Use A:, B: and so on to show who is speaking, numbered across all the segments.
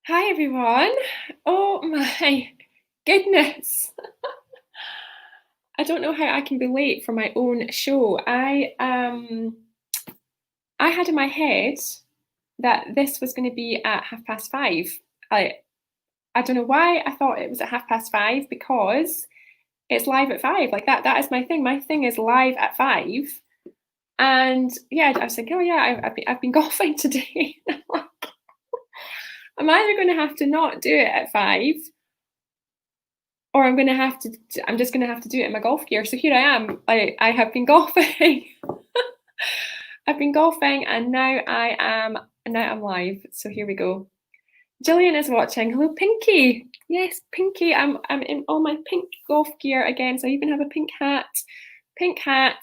A: Hi everyone. Oh my goodness. I don't know how I can be late for my own show. I had in my head that this was going to be at 5:30. I I don't know why I thought it was at 5:30 because it's live at 5. Like that is my thing. My thing is live at 5. And yeah, I was thinking, oh yeah, I've been golfing today. I'm either going to have to not do it at 5 or I'm just gonna have to do it in my golf gear. So here I am. I have been golfing. I've been golfing and now I'm live. So here we go. Gillian is watching. Hello, Pinky. Yes, Pinky. I'm in all my pink golf gear again. So I even have a pink hat. Pink hat.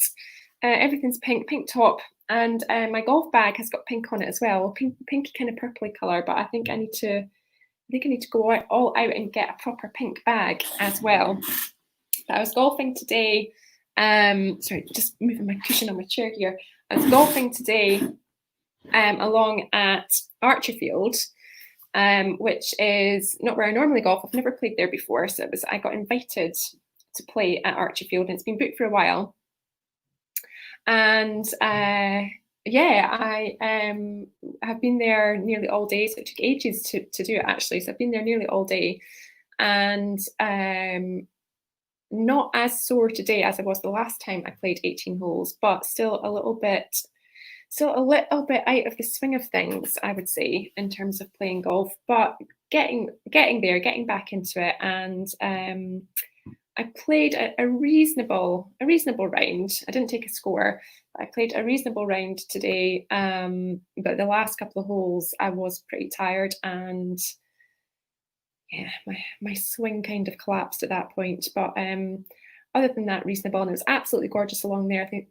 A: Everything's pink, pink top. And my golf bag has got pink on it as well. Pinky kind of purpley colour, but I need to go all out and get a proper pink bag as well. But I was golfing today. Sorry, just moving my cushion on my chair here. I was golfing today along at Archerfield, which is not where I normally golf. I've never played there before, so I got invited to play at Archerfield, and it's been booked for a while. And yeah, I have been there nearly all day. So it took ages to do it actually. So I've been there nearly all day, and not as sore today as I was the last time I played 18 holes, but still a little bit out of the swing of things, I would say, in terms of playing golf. But getting there, getting back into it, and I played a reasonable round. I didn't take a score. I played a reasonable round today, but the last couple of holes I was pretty tired, and yeah, my swing kind of collapsed at that point. But other than that, reasonable, and it was absolutely gorgeous along there. I think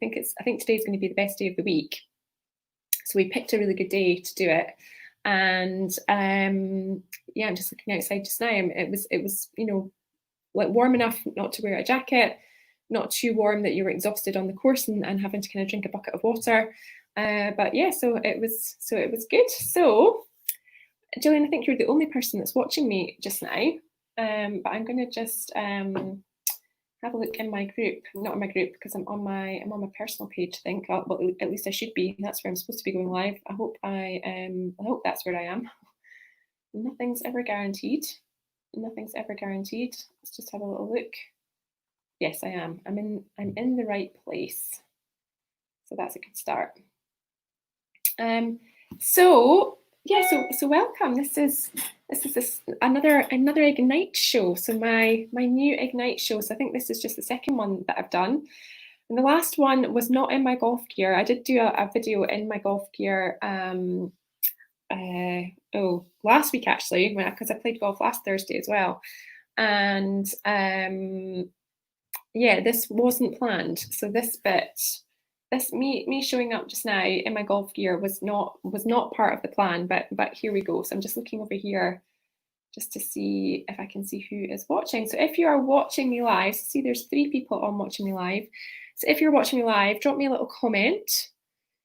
A: today's going to be the best day of the week. So we picked a really good day to do it, and yeah, I'm just looking outside just now. It was like warm enough not to wear a jacket, not too warm that you were exhausted on the course and having to kind of drink a bucket of water. But yeah, so it was good. So Gillian, I think you're the only person that's watching me just now. But I'm going to just have a look in my group. Not in my group because I'm on my personal page. I think, well, at least I should be. That's where I'm supposed to be going live. I hope that's where I am. Nothing's ever guaranteed. Nothing's ever guaranteed. Let's just have a little look. Yes, I am. I'm in the right place. So that's a good start. So yeah, so welcome. This is another Ignite show. So my new Ignite show. So I think this is just the second one that I've done. And the last one was not in my golf gear. I did do a video in my golf gear last week actually, because I played golf last Thursday as well. And yeah, this wasn't planned. So this bit, me showing up just now in my golf gear was not part of the plan, but here we go. So I'm just looking over here just to see if I can see who is watching. So if you are watching me live, see there's 3 people on watching me live. So if you're watching me live, drop me a little comment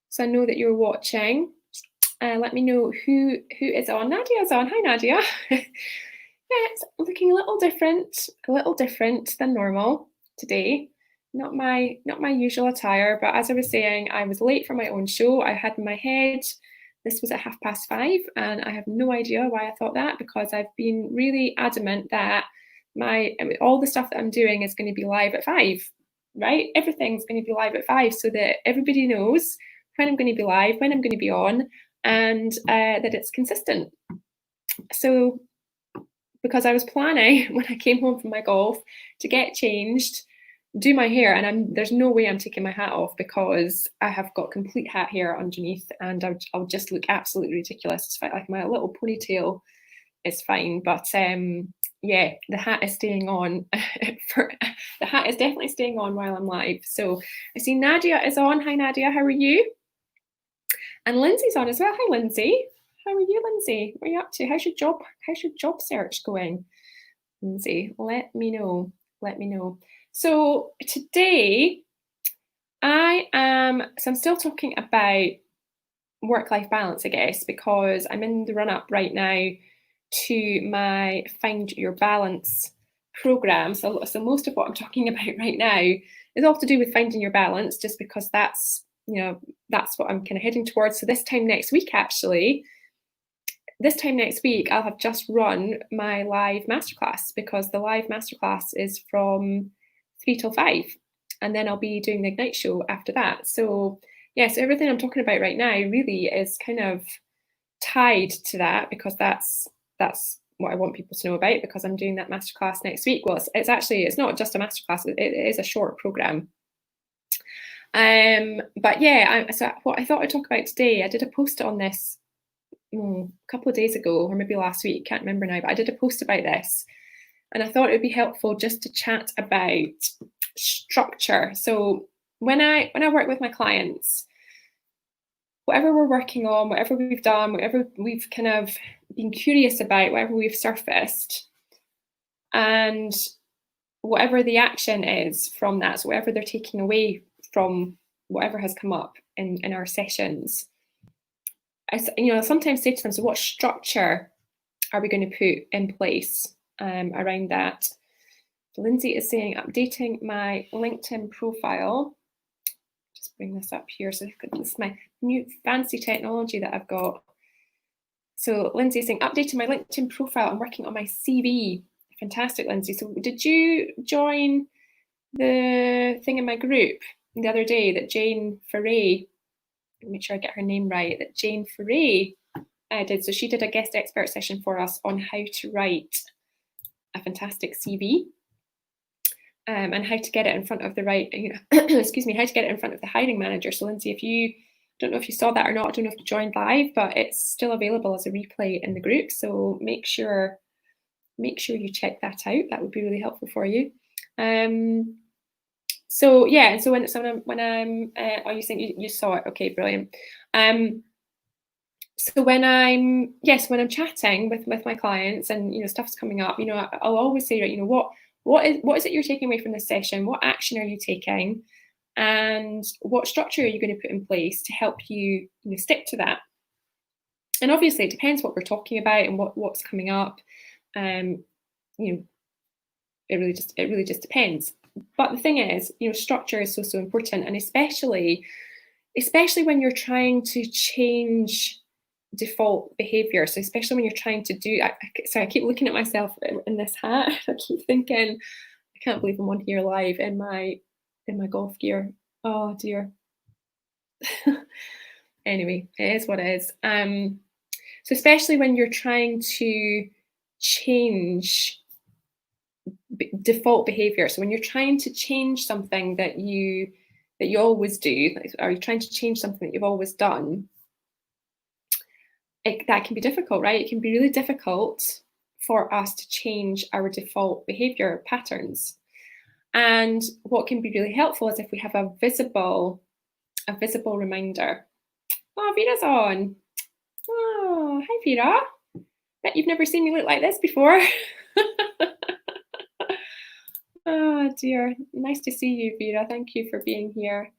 A: so I know that you're watching. Let me know who is on. Nadia's on. Hi, Nadia. Yeah, it's looking a little different than normal today. Not my usual attire, but as I was saying, I was late for my own show. I had in my head this was at 5:30, and I have no idea why I thought that, because I've been really adamant that all the stuff that I'm doing is going to be live at 5, right? Everything's going to be live at 5 so that everybody knows when I'm going to be live, when I'm going to be on, and that it's consistent. So because I was planning when I came home from my golf to get changed, do my hair, and there's no way I'm taking my hat off because I have got complete hat hair underneath, and I'll just look absolutely ridiculous. It's fine, like my little ponytail is fine, but yeah, the hat is staying on. The hat is definitely staying on while I'm live. So I see Nadia is on. Hi Nadia, how are you? And Lindsay's on as well. Hi Lindsay. How are you, Lindsay? What are you up to? How's your job search going? Lindsay, let me know. So today I'm still talking about work-life balance, I guess, because I'm in the run-up right now to my Find Your Balance program. So most of what I'm talking about right now is all to do with finding your balance, just because that's, you know, that's what I'm kind of heading towards. So this time next week, I'll have just run my live masterclass, because the live masterclass is from 3 till 5. And then I'll be doing the Ignite show after that. So yeah, so everything I'm talking about right now really is kind of tied to that, because that's what I want people to know about, because I'm doing that masterclass next week. Well, it's not just a masterclass, it is a short program. But yeah, so what I thought I'd talk about today, I did a post on this a couple of days ago, or maybe last week, can't remember now, but I did a post about this, and I thought it would be helpful just to chat about structure. So when I work with my clients, whatever we're working on, whatever we've done, whatever we've kind of been curious about, whatever we've surfaced, and whatever the action is from that, so whatever they're taking away from whatever has come up in our sessions, I sometimes say to them, so what structure are we going to put in place around that? Lindsay is saying, updating my LinkedIn profile. Just bring this up here. So this is my new fancy technology that I've got. So Lindsay is saying, updating my LinkedIn profile. I'm working on my CV. Fantastic, Lindsay. So did you join the thing in my group the other day that Jane Foray, make sure I get her name right, that Jane Foray did? So she did a guest expert session for us on how to write a fantastic CV. And how to get it in front of the right, excuse me, how to get it in front of the hiring manager. So Lindsay, if you don't know if you saw that or not, I don't know if you joined live, but it's still available as a replay in the group. So make sure you check that out. That would be really helpful for you. So yeah, and so when I'm oh, you think you saw it? Okay, brilliant. So when I'm chatting with my clients, and stuff's coming up, I'll always say, right, what is it you're taking away from this session? What action are you taking? And what structure are you going to put in place to help you, stick to that? And obviously it depends what we're talking about and what's coming up. It really just depends. But the thing is, structure is so important, and especially when you're trying to change default behavior. So especially when you're trying to do, I keep looking at myself in this hat. I keep thinking, I can't believe I'm on here live in my golf gear. Oh dear. Anyway, it is what it is. So especially when you're trying to change default behavior. So when you're trying to change something that you always do, or you're trying to change something that you've always done, that can be difficult, right? It can be really difficult for us to change our default behavior patterns. And what can be really helpful is if we have a visible reminder. Oh, Vera's on. Oh, hi, Vera. Bet you've never seen me look like this before. Oh dear, nice to see you, Vera. Thank you for being here.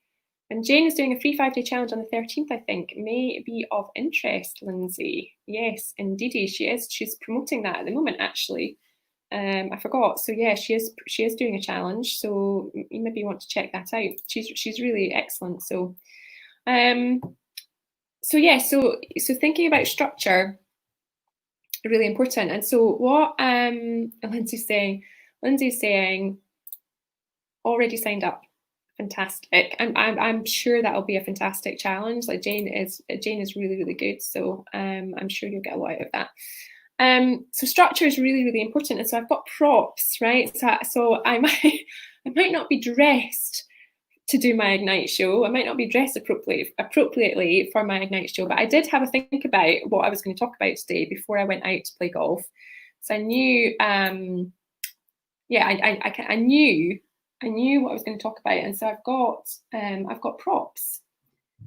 A: And Jane is doing a free 5-day challenge on the 13th, I think. May be of interest, Lindsay. Yes, indeedy, she is. She's promoting that at the moment, actually. I forgot. So yeah, she is doing a challenge. So you maybe want to check that out. She's really excellent. So, so thinking about structure, really important. And so what Lindsay's saying, already signed up. Fantastic. I'm sure that'll be a fantastic challenge. Like Jane is really, really good. So I'm sure you'll get a lot out of that. So structure is really, really important. And so I've got props, right? So I might not be dressed to do my Ignite show. I might not be dressed appropriately for my Ignite show, but I did have a think about what I was going to talk about today before I went out to play golf. So I knew, I knew what I was going to talk about, and so I've got props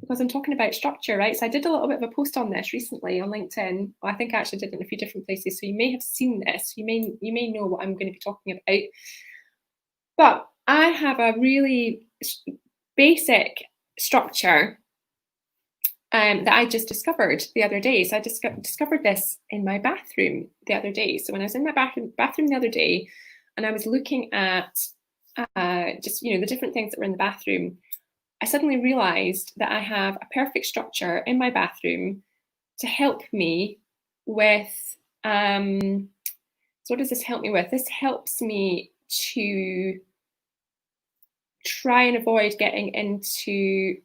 A: because I'm talking about structure, right? So I did a little bit of a post on this recently on LinkedIn. Well, I think I actually did it in a few different places, so you may have seen this. You may know what I'm going to be talking about. But I have a really basic structure that I just discovered the other day. So I discovered this in my bathroom the other day. So when I was in my bathroom the other day, and I was looking at just, the different things that were in the bathroom, I suddenly realized that I have a perfect structure in my bathroom to help me with, so what does this help me with? This helps me to try and avoid getting into,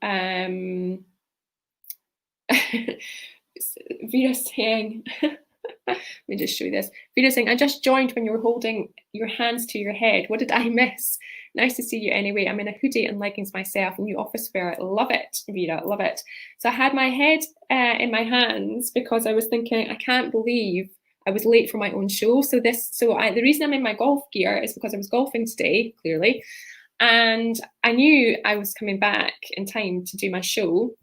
A: Vera saying, let me just show you this. Vera saying, I just joined when you were holding your hands to your head. What did I miss? Nice to see you anyway. I'm in a hoodie and leggings myself, new office wear. Love it, Vera, love it. So I had my head in my hands because I was thinking, I can't believe I was late for my own show. The reason I'm in my golf gear is because I was golfing today, clearly. And I knew I was coming back in time to do my show,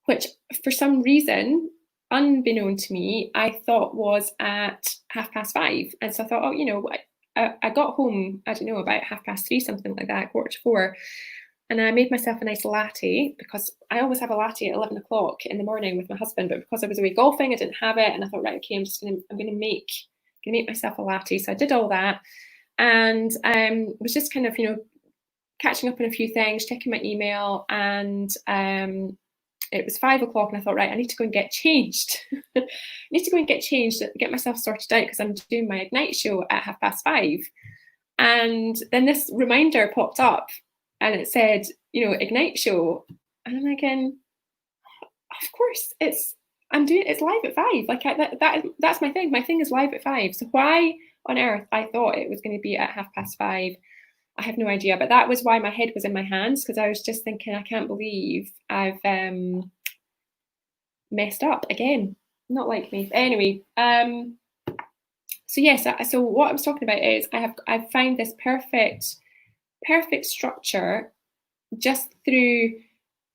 A: which for some reason, unbeknown to me, I thought was at 5:30. And so I thought, I got home, I don't know, about 3:30, something like that, 3:45. And I made myself a nice latte because I always have a latte at 11 o'clock in the morning with my husband. But because I was away golfing, I didn't have it. And I thought, right, okay, I'm going to make myself a latte. So I did all that and was just kind of, catching up on a few things, checking my email, and it was 5 o'clock and I thought, right, I need to go and get changed. I need to go and get changed, get myself sorted out because I'm doing my Ignite show at 5:30. And then this reminder popped up and it said, Ignite show. And I'm thinking, of course, it's live at 5. Like that's my thing. My thing is live at 5. So why on earth I thought it was going to be at 5:30? I have no idea, but that was why my head was in my hands, because I was just thinking, I can't believe I've messed up again. Not like me. Anyway, so yes, so what I was talking about is I've found this perfect structure just through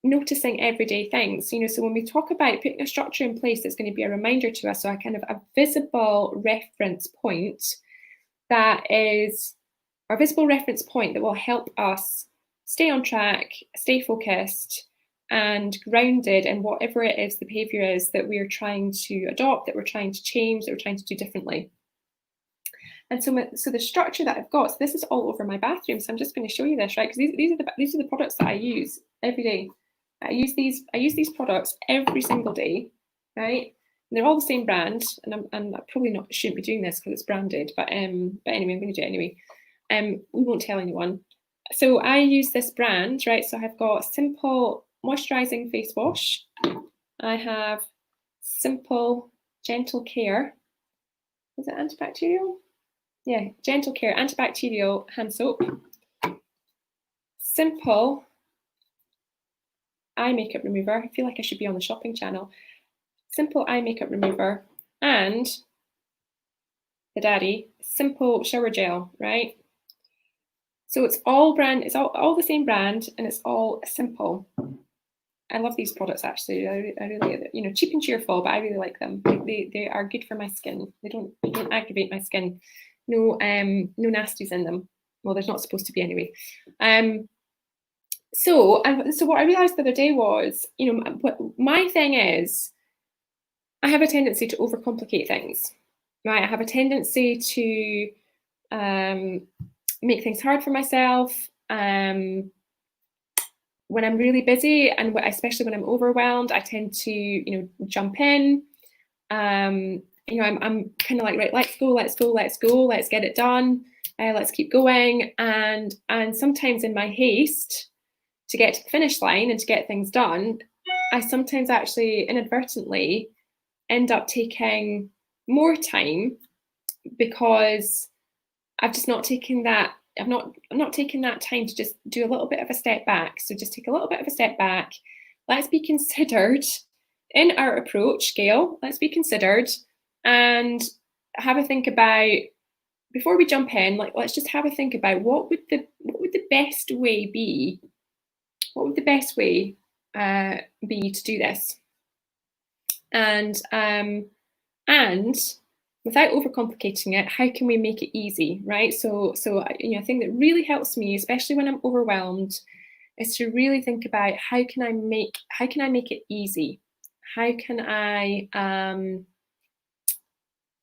A: noticing everyday things. So when we talk about putting a structure in place, it's going to be a reminder to us, so a visible reference point that is our visible reference point that will help us stay on track, stay focused, and grounded in whatever it is the behaviour is that we're trying to adopt, that we're trying to change, that we're trying to do differently. And so the structure that I've got, so this is all over my bathroom. So I'm just going to show you this, right? Because these are the products that I use every day. I use these products every single day, right? And they're all the same brand, and I probably shouldn't be doing this because it's branded, but anyway, I'm going to do it anyway. We won't tell anyone. So I use this brand, right? So I've got Simple Moisturising Face Wash. I have Simple Gentle Care. Is it antibacterial? Yeah, Gentle Care antibacterial hand soap. Simple eye makeup remover. I feel like I should be on the shopping channel. Simple eye makeup remover, and the daddy, Simple shower gel, right? So it's all all the same brand, and it's all simple. I love these products actually. I really, cheap and cheerful, but I really like them. They are good for my skin. They don't aggravate my skin. No nasties in them. Well, there's not supposed to be anyway. So what I realized the other day was, my thing is, I have a tendency to overcomplicate things, right? I have a tendency to make things hard for myself. When I'm really busy, and especially when I'm overwhelmed, I tend to, jump in. I'm kind of like, right, let's go, let's get it done. Let's keep going. And sometimes in my haste to get to the finish line and to get things done, I sometimes actually inadvertently end up taking more time because I've just not taken that. I'm not taking that time to just do a little bit of a step back. So just take a little bit of a step back. Let's be considered in our approach, Gail. Let's be considered and have a think about, before we jump in, let's just have a think about what would the best way be? What would the best way be to do this? And without overcomplicating it, how can we make it easy, right? So a thing that really helps me, especially when I'm overwhelmed, is to really think about how can I make it easy? How can I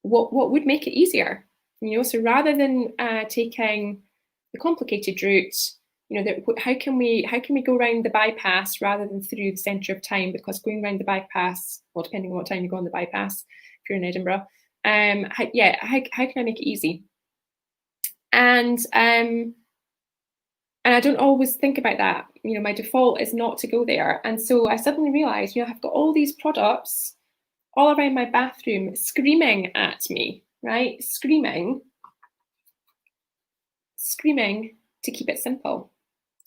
A: what would make it easier? You know, so rather than taking the complicated route, you know, how can we go around the bypass rather than through the centre of town? Because going around the bypass, well, depending on what time you go on the bypass, if you're in Edinburgh, how can I make it easy? And I don't always think about that. You know, my default is not to go there. And so I suddenly realized, you know, I've got all these products all around my bathroom screaming at me, right? Screaming to keep it simple.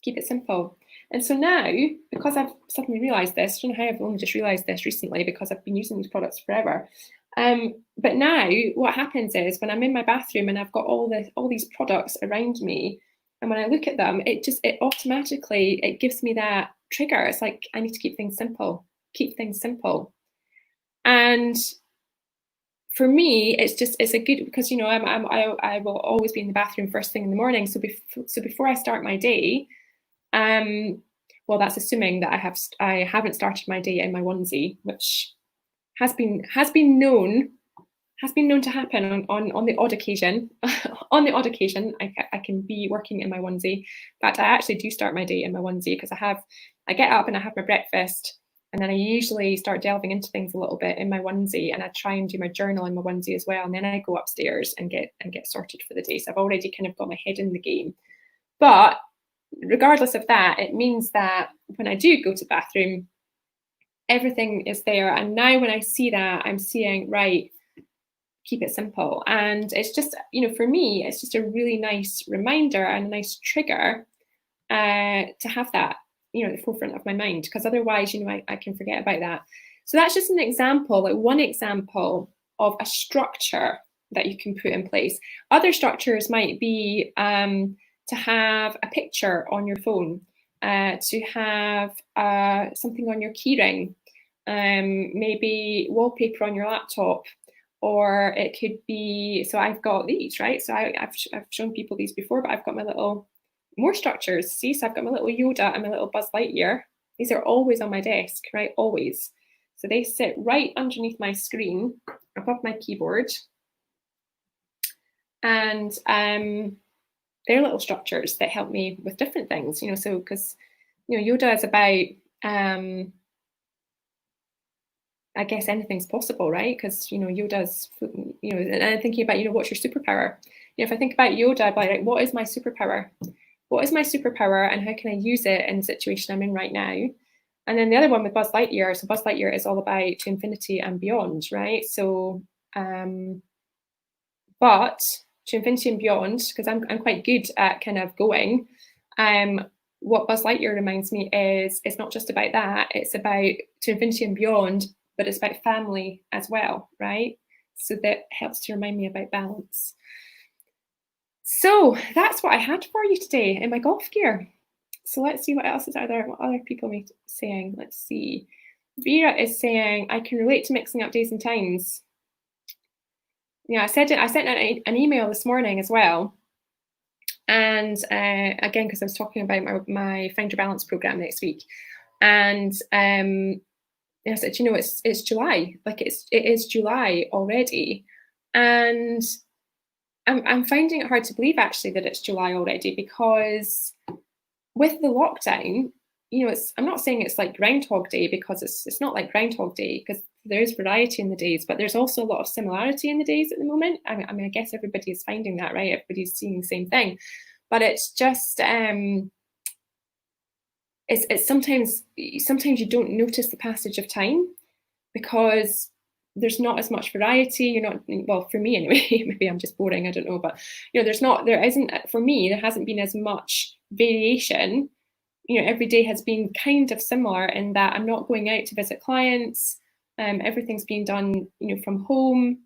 A: Keep it simple. And so now, because I've suddenly realized this, I don't know how I've only just realized this recently because I've been using these products forever. But now what happens is when I'm in my bathroom and I've got all these products around me, and when I look at them, it automatically gives me that trigger. It's like, I need to keep things simple. Keep things simple. And for me, it's a good, because, you know, I will always be in the bathroom first thing in the morning. So before I start my day, well, that's assuming that I haven't started my day in my onesie, which has been known to happen on the odd occasion. On the odd occasion, I can be working in my onesie. In fact, I actually do start my day in my onesie because I get up and I have my breakfast, and then I usually start delving into things a little bit in my onesie, and I try and do my journal in my onesie as well. And then I go upstairs and get sorted for the day. So I've already kind of got my head in the game. But regardless of that, it means that when I do go to the bathroom, everything is there. And now when I see that, I'm seeing, right, keep it simple. And it's just, you know, for me, it's just a really nice reminder and a nice trigger to have that, you know, at the forefront of my mind, because otherwise, you know, I can forget about that. So that's just an example, like one example of a structure that you can put in place. Other structures might be to have a picture on your phone, to have something on your keyring, maybe wallpaper on your laptop, or it could be, so I've got these, right? So I've shown people these before, but I've got my little, more structures. See, so I've got my little Yoda and my little Buzz Lightyear. These are always on my desk, right? Always. So they sit right underneath my screen, above my keyboard. And they're little structures that help me with different things, you know, so because, you know, Yoda is about, I guess anything's possible, right? Because, you know, Yoda's, you know, and I'm thinking about, you know, what's your superpower? You know, if I think about Yoda, I'd be like, what is my superpower? What is my superpower and how can I use it in the situation I'm in right now? And then the other one with Buzz Lightyear, so Buzz Lightyear is all about to infinity and beyond, right? So, but to infinity and beyond, because I'm quite good at kind of going, what Buzz Lightyear reminds me is it's not just about that, it's about to infinity and beyond, but it's about family as well, right? So that helps to remind me about balance. So that's what I had for you today in my golf gear. So let's see what else is out there. What other people are saying? Let's see. Vera is saying, I can relate to mixing up days and times. Yeah, I sent an email this morning as well. And again, because I was talking about my Find Your Balance program next week. And I said, you know, it's July. Like it is July already. And I'm finding it hard to believe actually that it's July already, because with the lockdown, you know, I'm not saying it's like Groundhog Day, because it's not like Groundhog Day, because there's variety in the days, but there's also a lot of similarity in the days at the moment. I mean, I guess everybody is finding that, right? Everybody's seeing the same thing, but it's just it's sometimes you don't notice the passage of time because there's not as much variety. You're not, well, for me anyway, maybe I'm just boring, I don't know, but you know, there isn't, for me, there hasn't been as much variation. You know, every day has been kind of similar in that I'm not going out to visit clients. Everything's being done, you know, from home.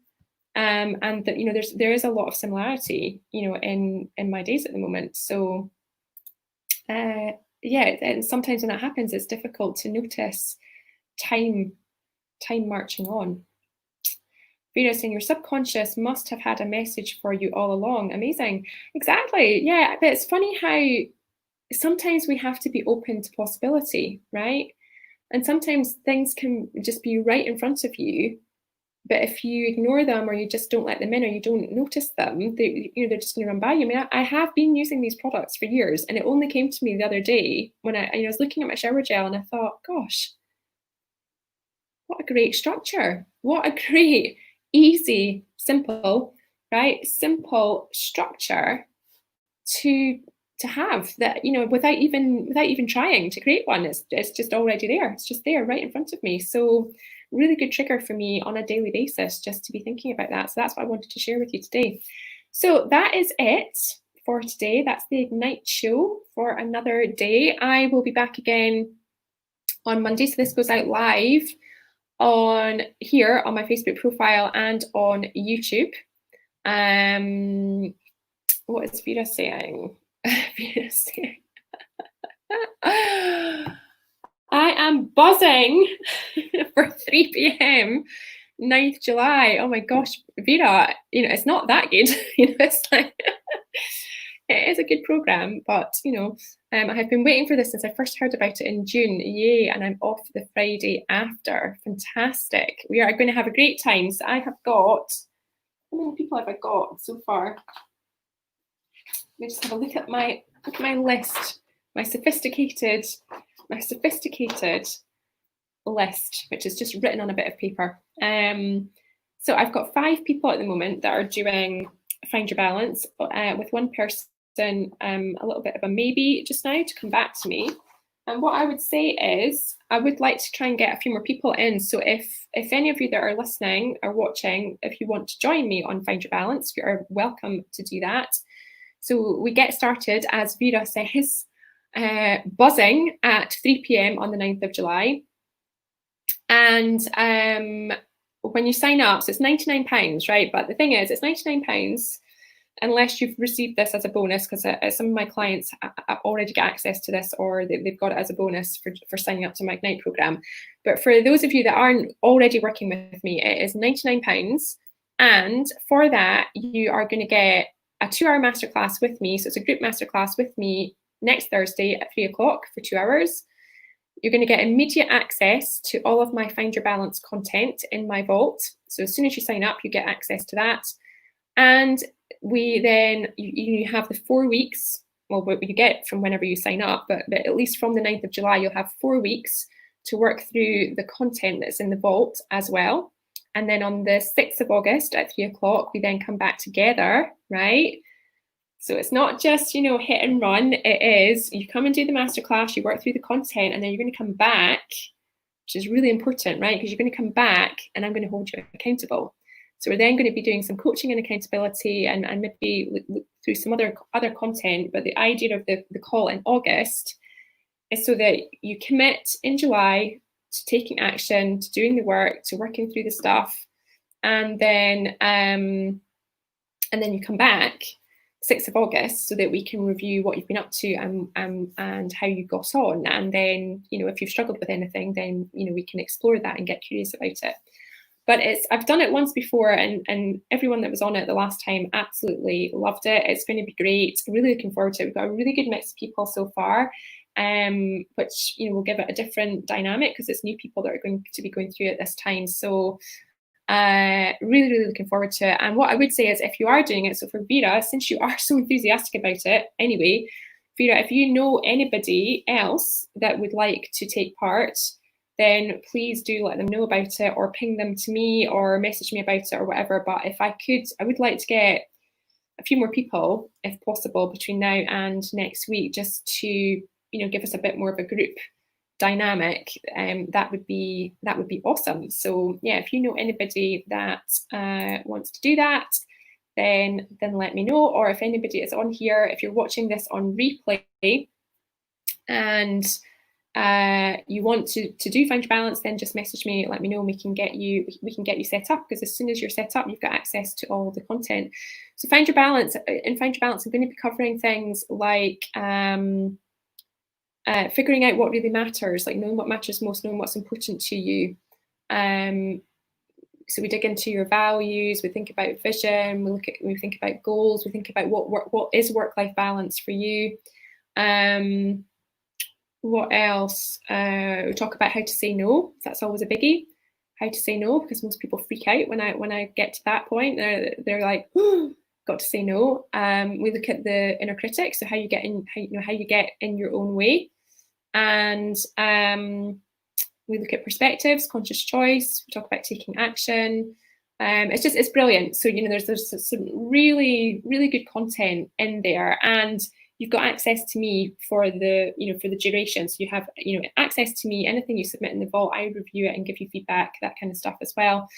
A: And that, you know, there is a lot of similarity, you know, in my days at the moment. So yeah, and sometimes when that happens, it's difficult to notice time marching on. Vera saying your subconscious must have had a message for you all along. Amazing. Exactly. Yeah, but it's funny how sometimes we have to be open to possibility, right? And sometimes things can just be right in front of you, but if you ignore them or you just don't let them in or you don't notice them, they're just going to run by you. I mean, I have been using these products for years, and it only came to me the other day when I was looking at my shower gel and I thought, gosh, what a great structure! What a great, easy, simple, right? Simple structure to have that, without even trying to create one. It's just already there. It's just there right in front of me. So really good trigger for me on a daily basis just to be thinking about that. So that's what I wanted to share with you today. So that is it for today. That's the Ignite show for another day. I will be back again on Monday. So this goes out live on here on my Facebook profile and on YouTube. What is Vera saying? Vera saying, I am buzzing for 3 p.m. 9th July. Oh my gosh, Vera, it's not that good. It's like, it is a good program, but I have been waiting for this since I first heard about it in June. Yay, and I'm off the Friday after. Fantastic. We are going to have a great time. So I have got, how many people have I got so far? Let me just have a look at my list, my sophisticated list, which is just written on a bit of paper. So I've got 5 people at the moment that are doing Find Your Balance, with one person a little bit of a maybe just now to come back to me. And what I would say is I would like to try and get a few more people in. So if any of you that are listening or watching, if you want to join me on Find Your Balance, you are welcome to do that. So we get started, as Vera says, buzzing at 3 p.m. on the 9th of July. And when you sign up, so it's £99, right? But the thing is, it's £99 unless you've received this as a bonus, because some of my clients already get access to this, or they've got it as a bonus for signing up to my Ignite program. But for those of you that aren't already working with me, it is £99. And for that, you are going to get a 2-hour masterclass with me. So it's a group masterclass with me next Thursday at 3 o'clock for 2 hours. You're going to get immediate access to all of my Find Your Balance content in my vault. So as soon as you sign up, you get access to that. And we then, you have the 4 weeks, well, what you get from whenever you sign up, but at least from the 9th of July, you'll have 4 weeks to work through the content that's in the vault as well. And then on the 6th of August at 3 o'clock, we then come back together, right? So it's not just, hit and run. It is, you come and do the masterclass, you work through the content, and then you're going to come back, which is really important, right? Because you're going to come back and I'm going to hold you accountable. So we're then going to be doing some coaching and accountability and maybe look through some other content. But the idea of the call in August is so that you commit in July to taking action, to doing the work, to working through the stuff, and then you come back 6th of August so that we can review what you've been up to and how you got on. And then, if you've struggled with anything, then, we can explore that and get curious about it. But I've done it once before, and everyone that was on it the last time absolutely loved it. It's going to be great. I'm really looking forward to it. We've got a really good mix of people so far, which will give it a different dynamic because it's new people that are going to be going through it this time. So really, really looking forward to it. And what I would say is, if you are doing it, so for Vera, since you are so enthusiastic about it anyway, Vera, if you know anybody else that would like to take part, then please do let them know about it, or ping them to me or message me about it or whatever. But if I could, I would like to get a few more people, if possible, between now and next week, just to give us a bit more of a group dynamic. That would be awesome. So yeah, if you know anybody that wants to do that, then let me know. Or if anybody is on here, if you're watching this on replay and you want to do Find Your Balance, then just message me, let me know, and we can get you set up, because as soon as you're set up, you've got access to all the content. So Find Your Balance, in Find Your Balance, I'm going to be covering things like figuring out what really matters, like knowing what matters most, knowing what's important to you. So we dig into your values, we think about vision, we think about goals, we think about what is work-life balance for you. What else? We talk about how to say no. That's always a biggie. How to say no, because most people freak out when I get to that point. They're like, oh, got to say no. We look at the inner critic, so how you get in your own way, and we look at perspectives, conscious choice. We talk about taking action. It's brilliant. So there's some really good content in there, and you've got access to me for the duration. So you have access to me. Anything you submit in the vault, I review it and give you feedback, that kind of stuff as well.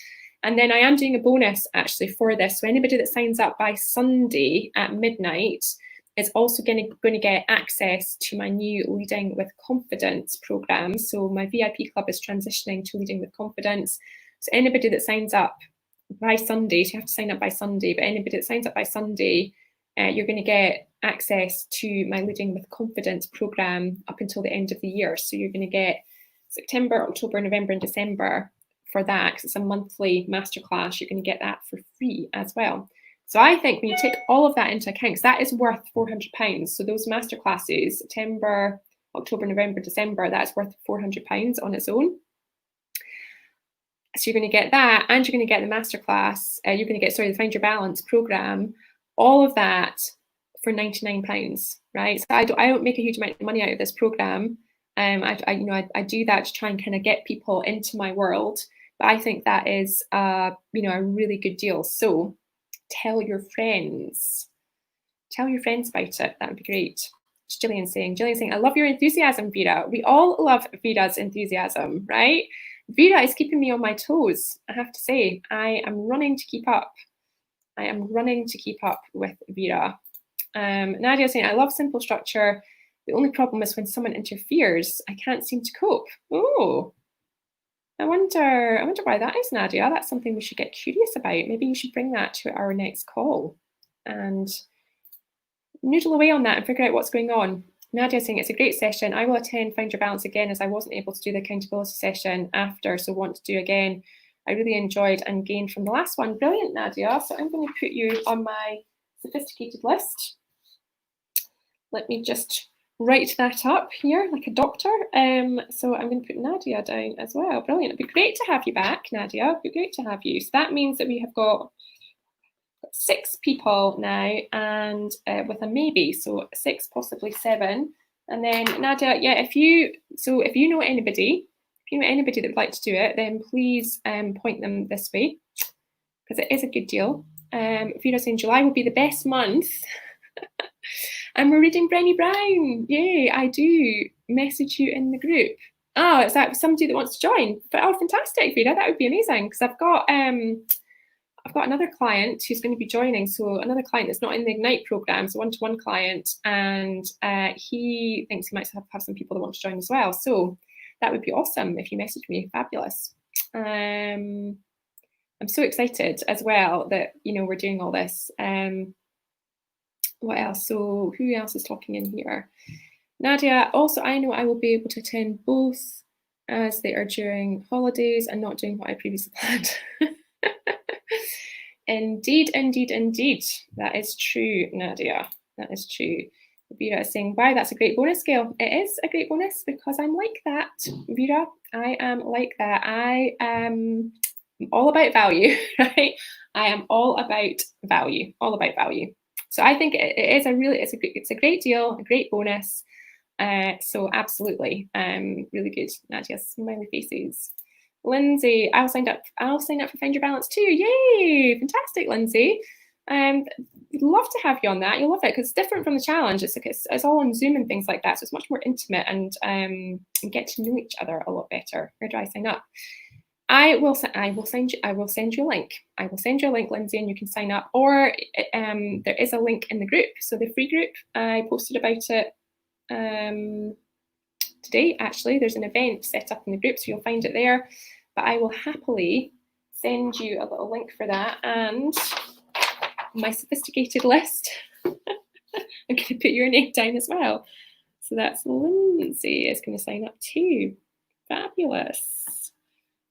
A: And then I am doing a bonus actually for this. So anybody that signs up by Sunday at midnight is also going to get access to my new Leading with Confidence program. So my VIP club is transitioning to Leading with Confidence. So anybody that signs up by Sunday, so you have to sign up by Sunday, but anybody that signs up by Sunday, you're going to get access to my Leading with Confidence program up until the end of the year. So you're going to get September, October, November, and December for that, because it's a monthly masterclass. You're going to get that for free as well. So I think when you take all of that into account, because that is worth £400. So those masterclasses, September, October, November, December, that's worth £400 on its own. So you're going to get that, and you're going to get the masterclass. You're going to get, the Find Your Balance program, all of that for £99, right? So I don't make a huge amount of money out of this program. I do that to try and kind of get people into my world, but I think that is a really good deal. So tell your friends about it. That would be great. It's Gillian saying, I love your enthusiasm, Vera. We all love Vera's enthusiasm, right? Vera is keeping me on my toes, I have to say. I am running to keep up. With Vera. Nadia saying, I love simple structure. The only problem is when someone interferes, I can't seem to cope. Oh, I wonder why that is, Nadia. That's something we should get curious about. Maybe you should bring that to our next call and noodle away on that and figure out what's going on. Nadia saying, it's a great session. I will attend Find Your Balance again, as I wasn't able to do the accountability session after, so want to do again. I really enjoyed and gained from the last one. Brilliant, Nadia. So I'm going to put you on my sophisticated list. Let me just write that up here like a doctor. So I'm going to put Nadia down as well. Brilliant. It'd be great to have you back, Nadia. It'd be great to have you. So that means that we have got 6 people now, and with a maybe, so 6, possibly 7. And then Nadia, yeah, if you know anybody that would like to do it, then please point them this way, because it is a good deal. Vera's saying July will be the best month. And we're reading Brené Brown. Yay, I do message you in the group. Oh, is that somebody that wants to join? But oh, fantastic, Vera, that would be amazing, because I've got another client who's going to be joining. So another client that's not in the Ignite program, so one-to-one client, and he thinks he might have some people that want to join as well. So that would be awesome if you message me. Fabulous. I'm so excited as well that we're doing all this. What else? So who else is talking in here? Nadia, also, I know I will be able to attend both, as they are during holidays and not doing what I previously planned. Indeed. That is true, Nadia. That is true. Vera is saying, wow, that's a great bonus scale. It is a great bonus because I'm like that, Vera. I am like that. I am all about value, right? I am all about value, So I think it's a great deal, a great bonus. So absolutely, really good. Nadia's smiley faces. Lindsay, I'll sign up for Find Your Balance too. Yay! Fantastic, Lindsay. Love to have you on that. You'll love it because it's different from the challenge. It's all on Zoom and things like that, so it's much more intimate and get to know each other a lot better. Where do I sign up? I will send you a link. I will send you a link, Lindsay, and you can sign up. Or there is a link in the group. So the free group, I posted about it today. Actually, there's an event set up in the group, so you'll find it there. But I will happily send you a little link for that and my sophisticated list. I'm going to put your name down as well. So that's Lindsay is going to sign up too. Fabulous.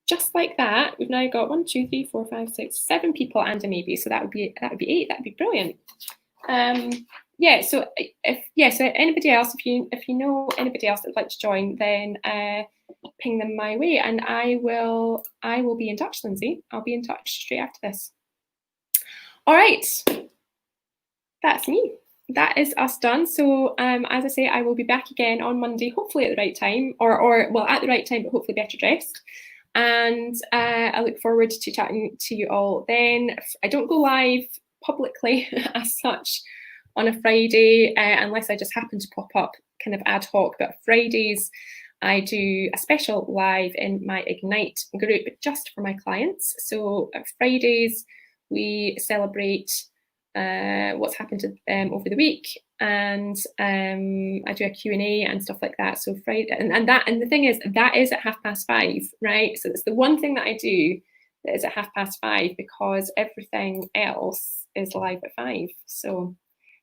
A: Just like that, we've now got 1, 2, 3, 4, 5, 6, 7 people and a maybe. So that would be 8. That'd be brilliant. yeah, so so anybody else, if you know anybody else that'd like to join, then ping them my way, and I will be in touch, Lindsay. I'll be in touch straight after this. All right, that's me. That is us done. So as I say, I will be back again on Monday, hopefully at the right time, or well, at the right time, but hopefully better dressed. And I look forward to chatting to you all then. I don't go live publicly as such on a Friday, unless I just happen to pop up kind of ad hoc, but Fridays I do a special live in my Ignite group just for my clients. So Fridays we celebrate what's happened to them over the week, and I do a Q&A and stuff like that. So Friday, and the thing is, that is at 5:30, right? So it's the one thing that I do that is at 5:30, because everything else is live at 5. So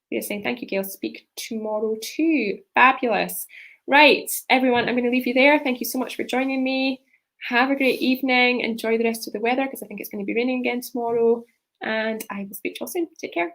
A: you're saying thank you, Gail. Speak tomorrow too. Fabulous. Right, everyone, I'm going to leave you there. Thank you so much for joining me. Have a great evening. Enjoy the rest of the weather, because I think it's going to be raining again tomorrow. And I will speak to you all soon. Take care.